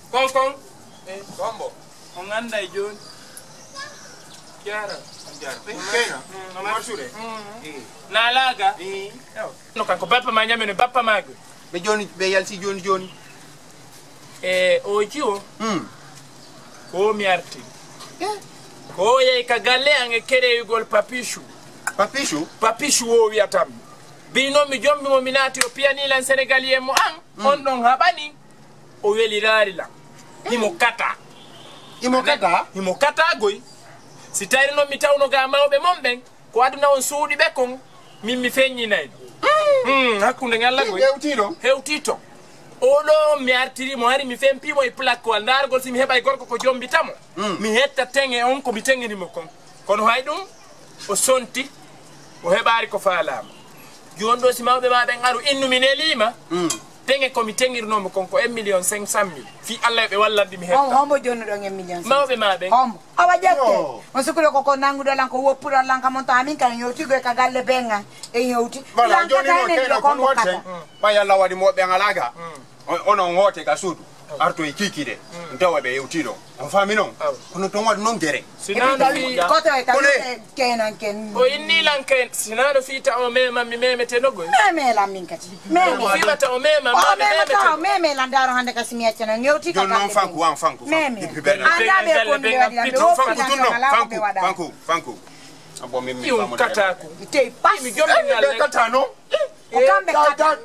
Kong. Combo. On anda John. Chiara. Na laga. No kan ko papa ma nyame no papa mago. Be Joni be yalsi Joni. Ojo. Ko mi arti. Ko ye ka galle ange kere gol papishu. Papishu o wiatam. Bino mi jombi mo minati o piani lan Senegalien mo on don habani o weli rarila. Himo kata goy. Si tayri no mi tawno ga mawbe momben ko aduna on suudi be kon mi fenyi nay. Hakkunde ngalla goy. Hewtito. Odo mi artiri mo hari mi fempi mo e plak ko ndar gol si mi heba e gorko ko jombi tamo. Mi hetta tenge on ko mi tengeni mo kon. Kono haydum o sonti o hebari ko falama. Jondo si mawbe ma ben aru innu minelima. Tenge ko mi tengirno mo kon ko 1,500,000 fi Allah be wallandi mi hetta. Hombo jono do 1,000,000. Mawbe ma ben. Hombo. Awa jette. On sukule ko nangu do lan ko wopura lan ka monta amin kan yoti go ka galle benga e yoti. Bala Joni no kena ko wote. Ba yalla wadi mo be ngalaga. Ono ngote ka sudu. Arto ikikide. Ntawa be yotiro. On fami non. Kono to wadi non gere. Sinano fi ko to e ta kenan ken. O inni lan ken sinano fi ta o mema mi memete no go. Meme la min kati. Meme. Fi bata o mema ma memete. Meme la ndaro hande ka simia chana yoti ka. Non fanku. Meme. Anda be ko Fanku. Abo mimi Io kata ku. Ite pas. Mi jombe ngale. Kata no. Okambe kata.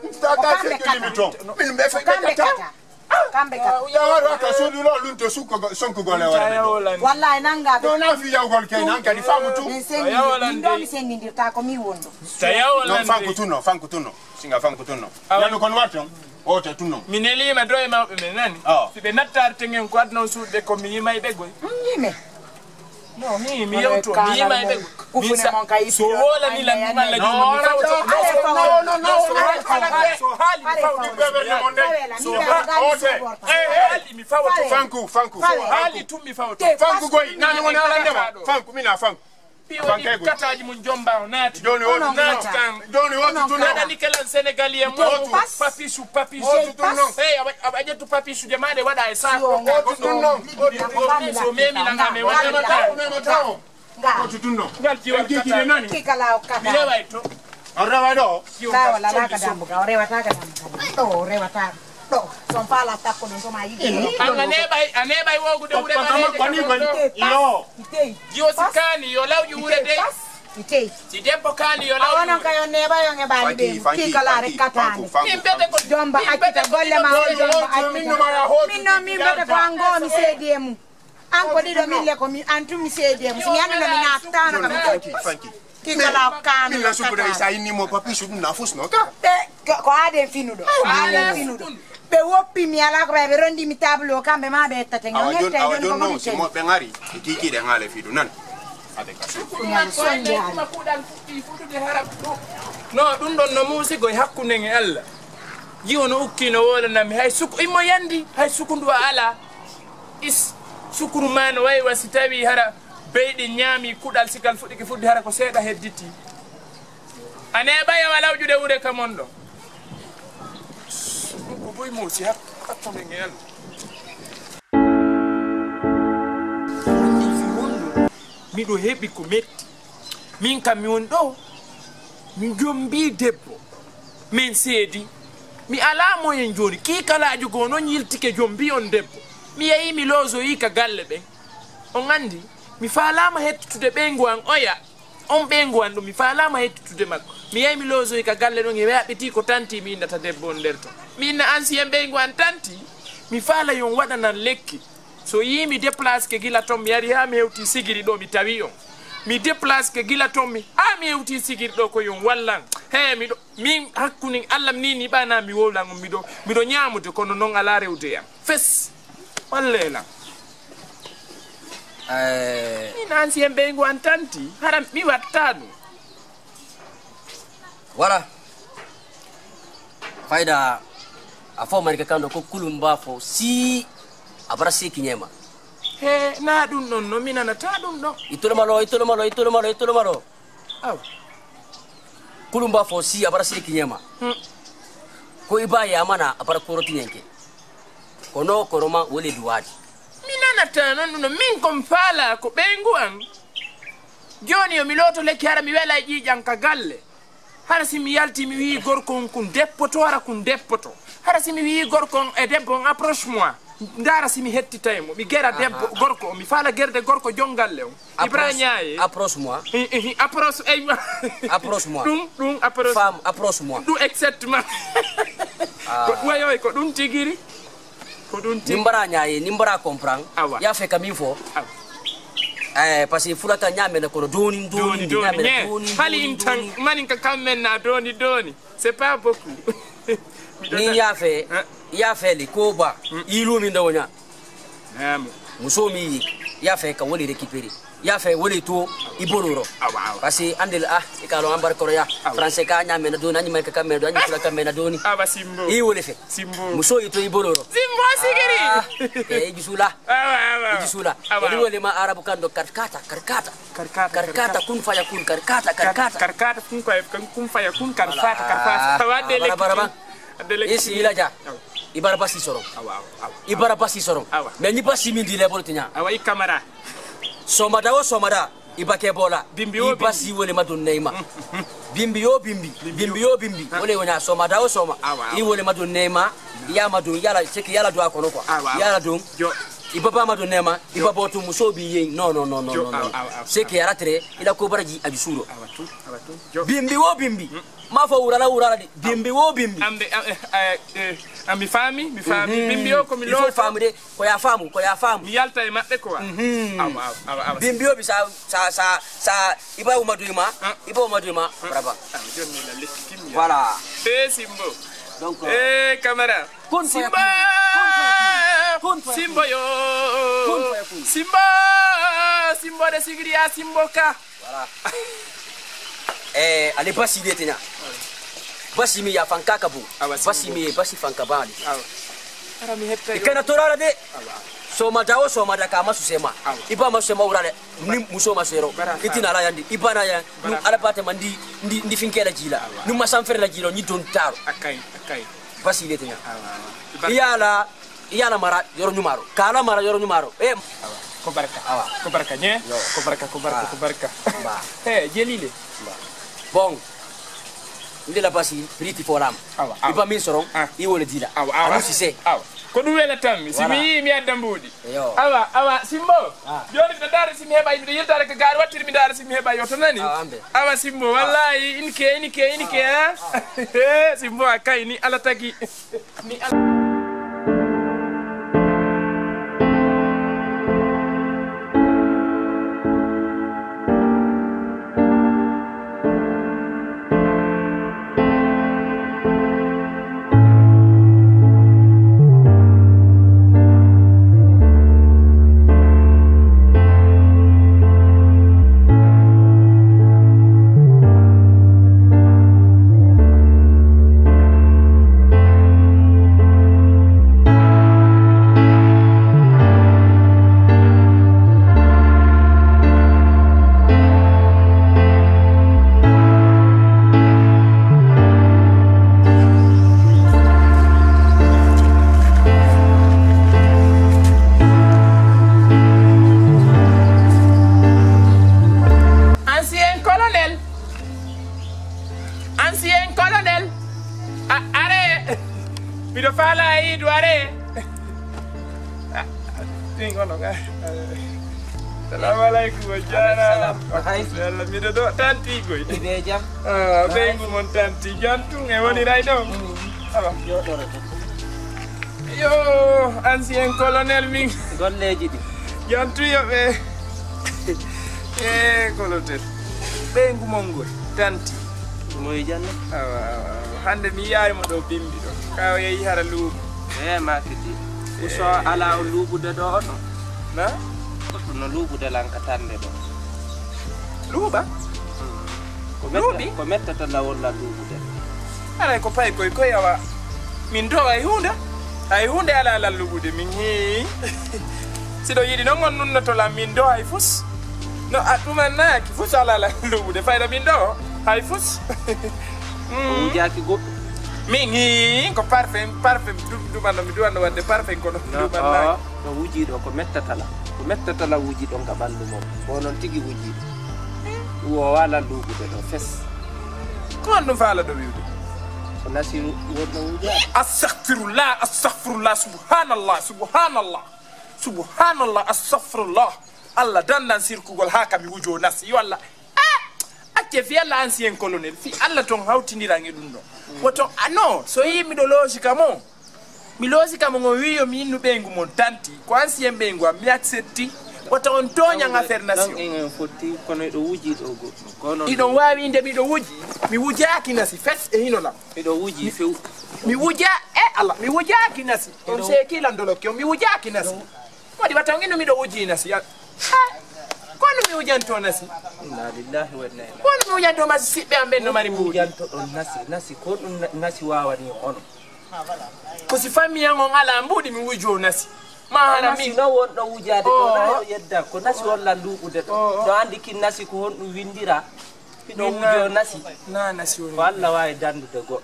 Kambe kata. Ya wara ka sudu lo lunto sonko gole wala. Wallahi nanga. Do na fi ya gol kay nan ka di famu tu. Ndo mi sengi ndio ta ko mi wondo. Sayawala. No fanku tuno. Singa fanku tuno. Yanu kon wato. Ote tuno. Mineli ma doy ma be nani. Sibe natar tengen ko adno sude ko mi mai be goy. Yime. No, mi yauto, mi mai be. Ufune mon kai. So wala ni la mala ni. No. Hali mi fawo to Fanku. hali tu mi fawo to. Fanku goy nani wona ala ndema. Fanku mina fanku. Piwo di kataji mun jomba onati. Joni woti tuno. Nada nikela Senegalien mo. Papishu. Hey, abaje tu papishu jamade wada esa. So memi langa me wada. Tuno. Ngal jiwa kikile nani? Kikala okata. Bilewa ito. Arrawa do. Lawa la ka dambuka orewa taka dambuka. To orewa taka. To son fala tako no soma yi. Aneba wogu de ure Kwani yo. Yo sikani yo law yu ure de. Ite. Si dempo kani yo law. Awana kayo neba yo nge bali be. Kikala re katani. Imbete ko jomba akita golle ma jomba akita. Minno bete ko ango mi sedemu. Anko dido mille ko mi antu mi sedemu. Sinyana na mina tano ka. Fanki. Kikala kanu. Mila supura isa ini mo papishu na fusno ka. Ko ade finudo. Be wopi mi ala ko be rondi mi tablo kambe ma be tete ngete yon no si mo bengari kiki de ngale fidu nan ade kasu no dum don no musigo hakkunde nge alla jiwono ukkino wala nam hay suku imo yandi hay sukundu ala is sukuru man way wasitawi hara beydi nyami kudal sikal fudiki fuddi hara ko seeda hedditi ane baya wala jude wure kamondo ko boy mo si hakkunde nge alla mido hebi ko metti min kam mi won do mi jombi debbo min seedi mi ala moyen joni ki kala jugo non yiltike jombi on debbo mi yayi mi lozo yi ka galle be on andi mi falama hettude bengo an oya on bengo an do mi falama hettude makko mi yayi mi lozo yi ka galle don e wabiti ko tanti mi ndata debbo on derto min na ancien bengo an tanti mi fala yon wadana lekki so yimi déplace ke gila tom yari ha mi hewti sigiri do mi tawi on mi déplace ke gila tom mi ha mi hewti sigiri do ko yon wallan he mi do min hakkuni Allah ni bana mi wolan mi do nyaamude kono non ala rewde yam fes wallela ni nansi embe ngo antanti hara mi wattadu wala faida afo marika kando ko kulumba fo si abara si kinyema he na dum non no minana ta dum do itolo malo aw kulumba fo si abara si kinyema ko iba ya mana apara koroti nyenke kono koroma wole duwadi minana tanon no min kom fala ko bengu am joni yo mi loto le kiara mi wela ji janka galle hara si mi yalti mi wi gorko kun deppoto wara kun deppoto hara si mi wi gorko e debbo approche moi ndara si mi hettitaymo mi gera debbo gorko mi fala gerde gorko jongalle on ibrahima approche moi approche ay approche moi dum approche femme approche moi du exactement ko wayo ko dum tigiri ko dum tigiri nimbara nyaaye nimbara comprendre ya fe kam info parce que fulata nyame na ko doni hali intan manin ka kamen na doni c'est pas beaucoup ni ya fe li ko ba ilu mi ndawonya muso mi ya fe ka woli récupérer ya fe woli to iboloro parce que andel ikalo ambar ko ya français ka nyame na doni anyima ka kamen do anyima ka kamen na doni simbo i woli fe simbo muso ito iboloro simbo sigiri ijusula ijusula ni woli ma arabu kando karkata kun faya kun karkata kun faya kun karkata wadele isi ilaja ibara basi sorong mais ni basi mindi le boltinya awa kamera somada ibake bola basi wole madun neima bimbi wole wona somada i wole madun neima ya madun yala cheki yala do akono kwa yala dun ibaba madun neima ibaba to musobi yen no cheki yara tre ila ko baraji abisuro bimbi ma fa urala di bimbi mi fami bimbi ko mi lo fami de ko ya famu mi yalta e mabbe ko bimbi bi sa iba umaduma brava jonni la lekkim voilà simbo donc camera simbo yo simbo de sigriya simbo ka voilà ale basi detenya basi mi ya fanka kabu basi fanka bali ara mi hetta ikana torala de somada kama susema iba masema urale ni muso masero itina la yandi ibana ya nu ala pate mandi ndi finkela jila nu masamfere la jilo ni don taro akai basi detenya iyala mara yoro nyumaro kala mara yoro nyumaro ko barka nye ko barka jelile bon ndela basi priti folam iba min soron I wole dila anu sise ko du wela tam simi mi adambudi awa simbo joni to dare simi heba inde yeltare ka gar wattiri mi dare simi heba yoto nani awa simbo wallahi inke simbo akai ni ala tagi ni Assalamualaikum jara. Salam mi do tanti goy. Beja. Bengu mon tanti jantung e woni ray do. Yo, ancien colonel min. Golleji di. Jantu yo be. Colonel. Bengu mon goy tanti. Moy janne. Hande mi yaari mo do bimbi do. Kaw yeyi hara luubu. Makiti. Uso ala luubu de do no. Na? No luubu de lankatande do. Luuba? Ko mettata lawol la luubu de. Ala ko pay koy yawa. Min do ay hunde ala luubu de min hi. Sido yidi non on nunno to la min do ay fus. No atuma na ki fus ala la luubu de fayda min do ay fus. Jaki go mingi ko parfum mi duwana wadde parfum ko no wuji do ko mettatala wuji do ga bandu mom bo non tigi wuji wo wala lugude do fes ko no fala do wiwde ko nasiru wodno wuja astaghfirullah subhanallah astaghfirullah Allah dandan sirkugol haka mi wujo nasi yo Allah acce fi Allah ancien colonel fi Allah ton hawtindirange dum do woto no so yimi do logique mo mi logique mo wiyo mi innu bengu mon tanti ko ancien bengu mi accepti woto on tonya affaire nation en foti kono do wuji do go kono idon wawi inde mi do wuji mi wujaki nasi fes e hino la mi do wuji few mi wuja Allah mi wujaki nasi on se kila ndolo kyo mi wujaki nasi wadi watangino mi do wuji nasi kono mi wujanto nasi inna lillahi wa inna ilaihi kono mi wujanto masi sibbe ambe no mari mbudi wujanto don nasi ko dum nasi wawani on ko si famille ngon ala mbudi mi wujo nasi mahana mi no won do wujade ko na yedda ko nasi walla nduude do andi kin nasi ko hon dum windira do wujo nasi na nasi walla wawi dandude go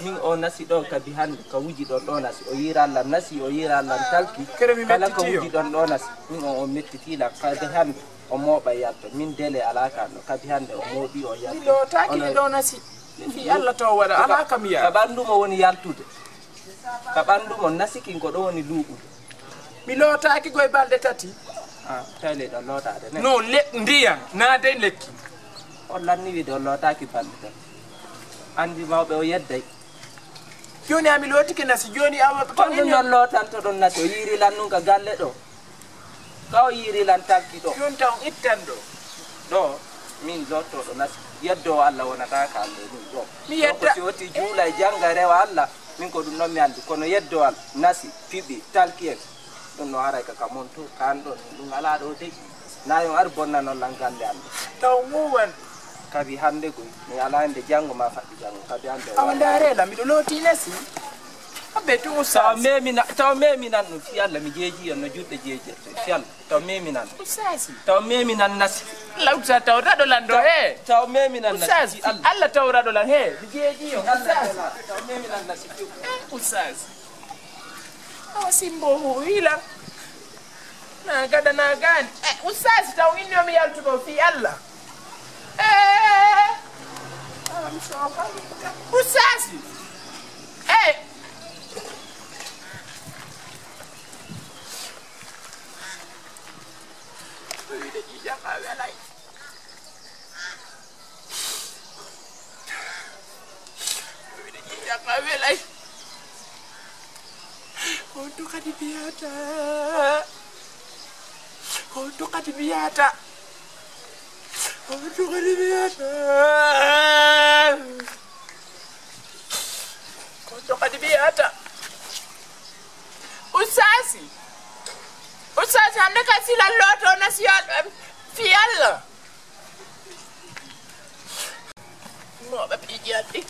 min o nasi do kabi hande ka wuji don do nasi o yira Allah nasi o yira Allah talki kala ko wuji don do nasi min o mettiti la kabi hande o moba yatto min dele alaka no kabi hande o mobi o yatto do taki do nasi fi Allah to wada alaka mi ya ka bandu mo woni yaltude ka bandu mo nasi kin ko do woni luubude mi lotaki goy balde tati tale do lotade ne no le ndiyan na de lekki o lanni wi do lotaki balde andi mawbe o yedday joni ami lotiki nasi joni awa to non lotan to don nasi o yiri lan nun ka galle do ka o yiri lan takki do joni taw ittando do min lotto do nasi yeddo Allah wona ta ka ande dum do mi yedda ko woti juula jangare wa Allah min ko dum non mi andi kono yeddo al nasi fibi talki en don no ara ka kamonto kan don dum ala do de nayo ar bonna non lan galle ande taw muwan kabi hande ko mi ala ande jango ma fadi jango kabi hande awandare la mi do loti nasi abe tu usa taw memi nan no fi Allah mi jeji on no judde jeje fi Allah taw memi nan usasi taw memi nan nasi lawta taw rado lando he taw memi nan nasi Allah taw rado lan he mi jeji on usasi taw memi nan nasi usasi awasimbo ila na gada na gani usasi taw inyo mi yaltu do fi Allah usasi usasi ande kasi la loto nasi fi Allah mo ba pijati